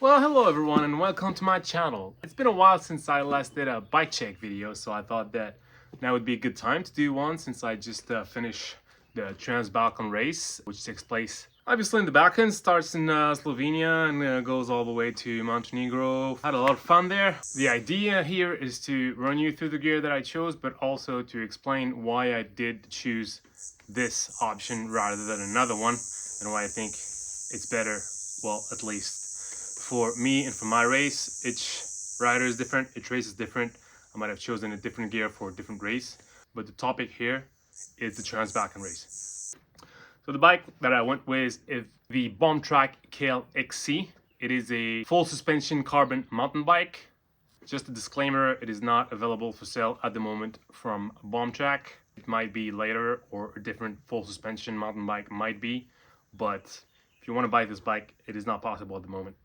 Well, hello everyone and welcome to my channel. It's been a while since I last did a bike check video, so I thought that now would be a good time to do one since I just finished the TransBalkans Race, which takes place obviously in the Balkans, starts in Slovenia and goes all the way to Montenegro. Had a lot of fun there. The idea here is to run you through the gear that I chose, but also to explain why I did choose this option rather than another one and why I think it's better, well, at least for me and for my race. Each rider is different, each race is different. I might have chosen a different gear for a different race, but the topic here is the TransBalkans Race. So the bike that I went with is the Bombtrack Kale XC. It is a full suspension carbon mountain bike. Just a disclaimer, it is not available for sale at the moment from Bombtrack. It might be later, or a different full suspension mountain bike might be, but if you want to buy this bike, it is not possible at the moment.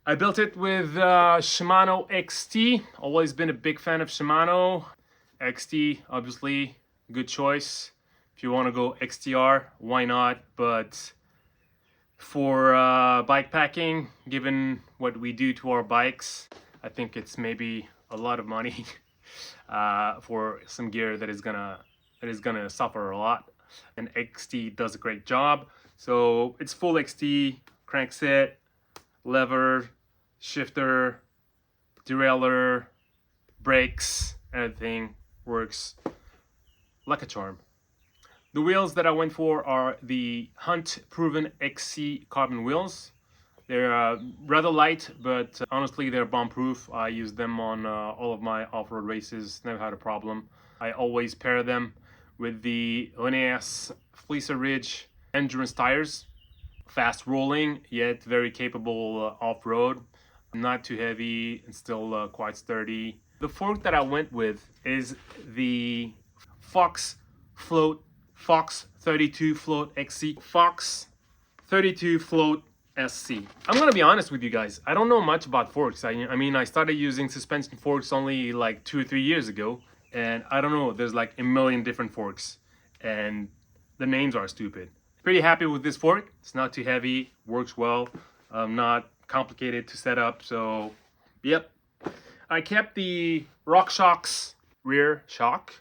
I built it with Shimano XT. Always been a big fan of Shimano. XT, obviously, good choice. If you want to go XTR, why not? But for bike packing, given what we do to our bikes, I think it's maybe a lot of money for some gear that is gonna suffer a lot. And XT does a great job. So it's full XT, crankset, lever, shifter, derailleur, brakes, everything works like a charm. The wheels that I went for are the Hunt Proven XC carbon wheels. They're rather light, but honestly they're bomb proof. I use them on all of my off-road races, never had a problem. I always pair them with the Linnaeus Fleecer Ridge endurance tires. Fast rolling, yet very capable off-road. Not too heavy and still quite sturdy. The fork that I went with is the Fox 32 Float XC. Fox 32 Float SC. I'm gonna be honest with you guys. I don't know much about forks. I mean, I started using suspension forks only like 2 or 3 years ago, and I don't know. There's like a million different forks, and the names are stupid. Pretty happy with this fork. It's not too heavy, works well, not complicated to set up. So, yep. I kept the RockShox rear shock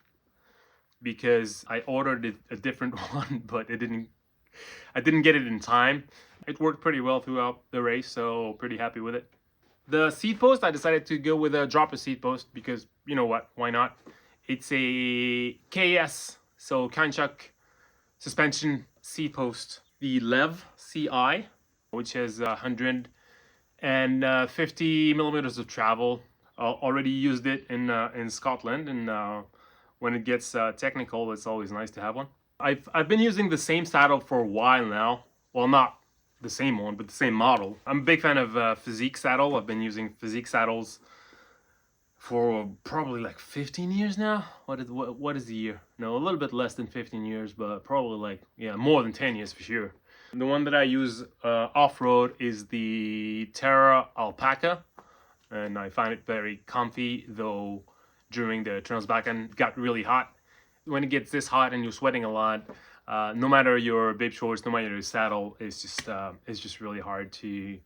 because I ordered a different one, but I didn't get it in time. It worked pretty well throughout the race, so pretty happy with it. The seat post, I decided to go with a dropper seat post because, you know what, why not? It's a KS, so Kanchuk suspension seat post. The Lev CI, which has 150 millimeters of travel. Already used it in Scotland, and when it gets technical, it's always nice to have one. I've been using the same saddle for a while now. Well, not the same one, but the same model. I'm a big fan of Physique saddle. I've been using Physique saddles for probably like 15 years now. What is the year? No, a little bit less than 15 years, but probably like, yeah, more than 10 years for sure. The one that I use off-road is the Terra Alpaca, and I find it very comfy, though during the Transbalkan it got really hot. When it gets this hot and you're sweating a lot, no matter your bib shorts, no matter your saddle, it's just really hard to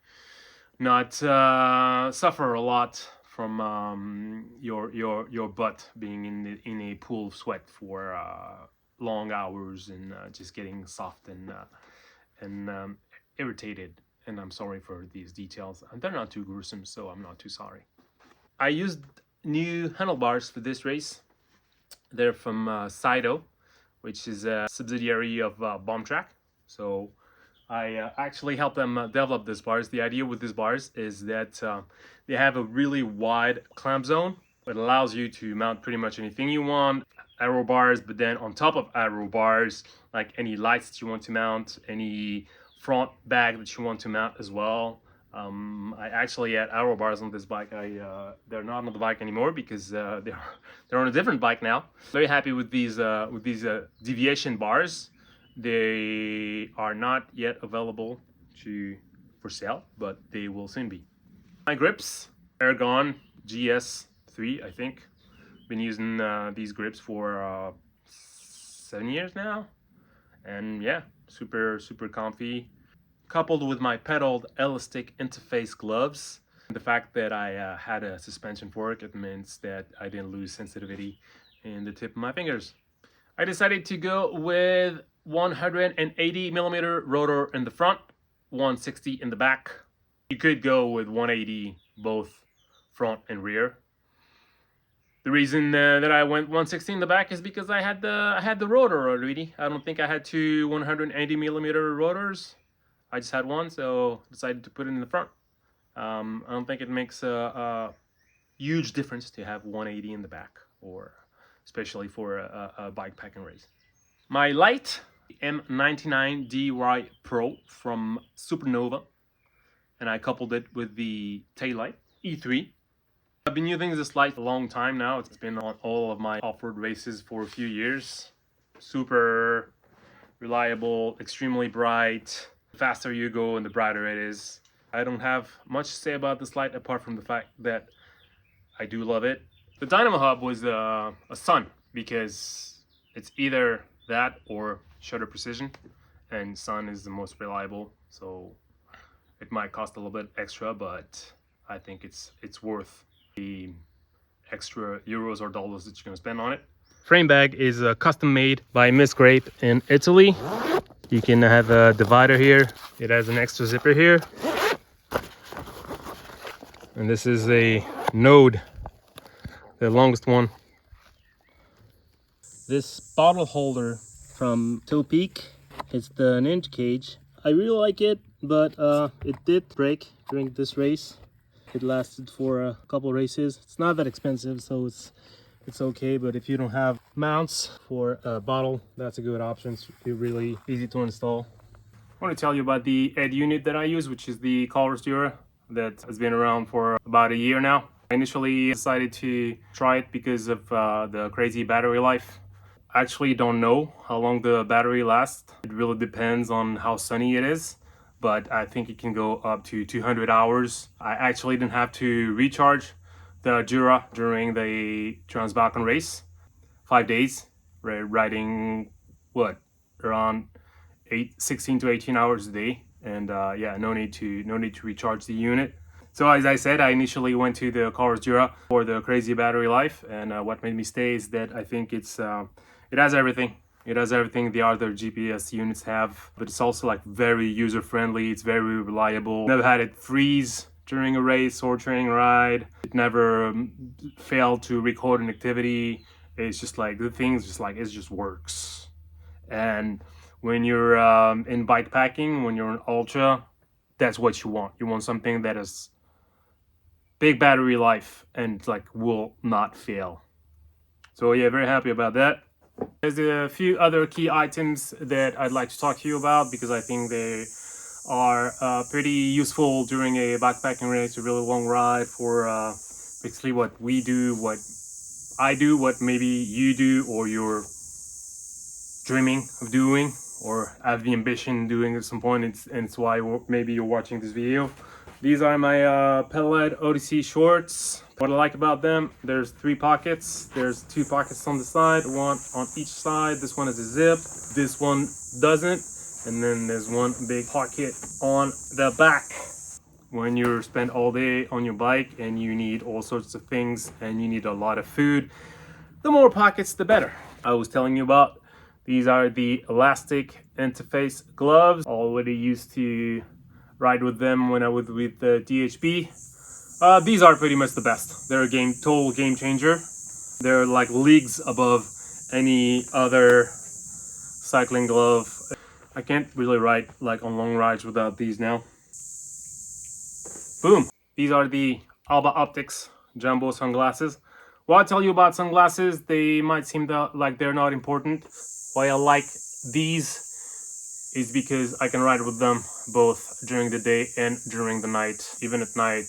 not suffer a lot from your butt being in a pool of sweat for long hours and just getting soft and irritated. And I'm sorry for these details. They're not too gruesome, so I'm not too sorry. I used new handlebars for this race. They're from Sido, which is a subsidiary of Bombtrack. So I actually helped them develop these bars. The idea with these bars is that they have a really wide clamp zone. It allows you to mount pretty much anything you want. Aero bars, but then on top of aero bars, like any lights that you want to mount, any front bag that you want to mount as well. I actually had aero bars on this bike. They're not on the bike anymore because they're on a different bike now. Very happy with these deviation bars. They are not yet available for sale, but they will soon be. My grips, Aragon GS3, I think. Been using these grips for 7 years now, and yeah, super comfy. coupled with my pedaled elastic interface gloves. The fact that I had a suspension fork, it means that I didn't lose sensitivity in the tip of my fingers. I decided to go with 180mm rotor in the front, 160 in the back. You could go with 180 both front and rear. The reason that I went 160 in the back is because I had the rotor already. I don't think I had two 180mm rotors. I just had one, so decided to put it in the front. I don't think it makes a huge difference to have 180 in the back, or especially for a bikepacking race. My light, M99 DY Pro from Supernova, and I coupled it with the taillight, E3. I've been using this light a long time now. It's been on all of my off-road races for a few years. Super reliable, extremely bright. The faster you go and the brighter it is. I don't have much to say about this light apart from the fact that I do love it. The dynamo hub was a Sun, because it's either that or shutter precision, and Sun is the most reliable, so it might cost a little bit extra, but I think it's worth the extra euros or dollars that you're going to spend on it. Frame bag is custom made by Miss Grape in Italy. You can have a divider here. It has an extra zipper here. And this is a node, the longest one. This bottle holder from Toe Peak, it's the Ninja Cage. I really like it, but it did break during this race. It lasted for a couple races. It's not that expensive, so it's okay, but if you don't have mounts for a bottle, that's a good option. It's really easy to install. I want to tell you about the Ed unit that I use, which is the Colors Dura, that has been around for about a year now. I initially decided to try it because of the crazy battery life. I actually don't know how long the battery lasts. It really depends on how sunny it is, but I think it can go up to 200 hours. I actually didn't have to recharge the Dura during the TransBalkans Race. 5 days, riding around 16 to 18 hours a day, and yeah, no need to recharge the unit. So as I said, I initially went to the Colors Dura for the crazy battery life, and what made me stay is that I think it has everything. It has everything the other GPS units have, but it's also like very user-friendly. It's very reliable. Never had it freeze during a race or training ride. It never failed to record an activity. It's just like the thing's just like it just works. And when you're in bikepacking, when you're in ultra, that's what you want. You want something that has big battery life and like will not fail. So yeah, very happy about that. There's a few other key items that I'd like to talk to you about because I think they are pretty useful during a backpacking race, a really long ride, for basically what we do, what I do, what maybe you do, or you're dreaming of doing, or have the ambition doing at some point, and it's why maybe you're watching this video. These are my Pedaled Odyssey shorts. What I like about them, there's 3 pockets. There's 2 pockets on the side, one on each side. This one is a zip, this one doesn't, and then there's one big pocket on the back. When you spend all day on your bike and you need all sorts of things and you need a lot of food, the more pockets the better. I was telling you about, these are the elastic interface gloves. Already used to ride with them when I was with the DHB. These are pretty much the best. They're a total game changer. They're like leagues above any other cycling glove. I can't really ride like on long rides without these now. Boom! These are the Alba Optics Jumbo sunglasses. While I tell you about sunglasses, they might seem like they're not important. Why I like these is because I can ride with them both during the day and during the night. Even at night,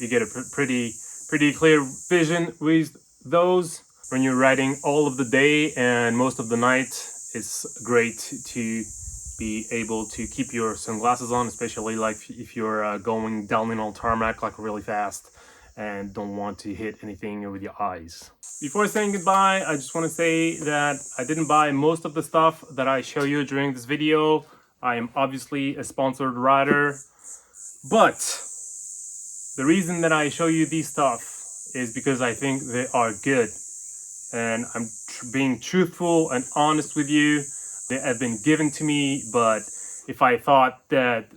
you get a pretty clear vision with those. When you're riding all of the day and most of the night, it's great to be able to keep your sunglasses on, especially like if you're going down on tarmac like really fast and don't want to hit anything with your eyes. Before saying goodbye, I just want to say that I didn't buy most of the stuff that I show you during this video. I am obviously a sponsored rider, but the reason that I show you these stuff is because I think they are good, and I'm being truthful and honest with you. They have been given to me, but if I thought that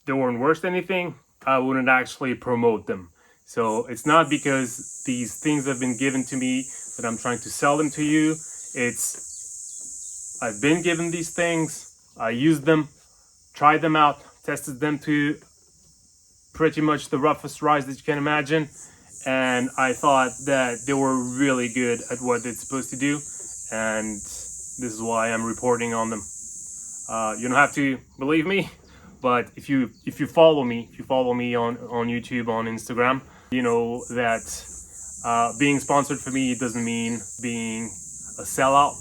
they weren't worth anything, I wouldn't actually promote them. So it's not because these things have been given to me that I'm trying to sell them to you. It's I've been given these things, I used them, tried them out, tested them to pretty much the roughest rides that you can imagine, and I thought that they were really good at what they're supposed to do, and this is why I'm reporting on them. You don't have to believe me, but if you follow me, on YouTube, on Instagram, you know that being sponsored for me doesn't mean being a sellout,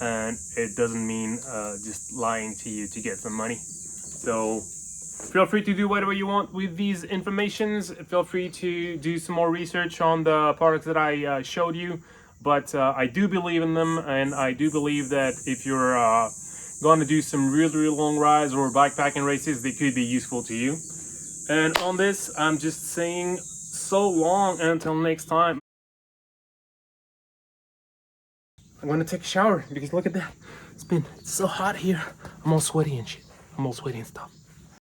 and it doesn't mean just lying to you to get some money. So feel free to do whatever you want with these informations. Feel free to do some more research on the products that I showed you, but I do believe in them, and I do believe that if you're going to do some really long rides or bikepacking races, they could be useful to you. And on this, I'm just saying so long, and until next time. I'm gonna take a shower because look at that. It's so hot here. I'm all sweaty and shit. I'm all sweaty and stuff.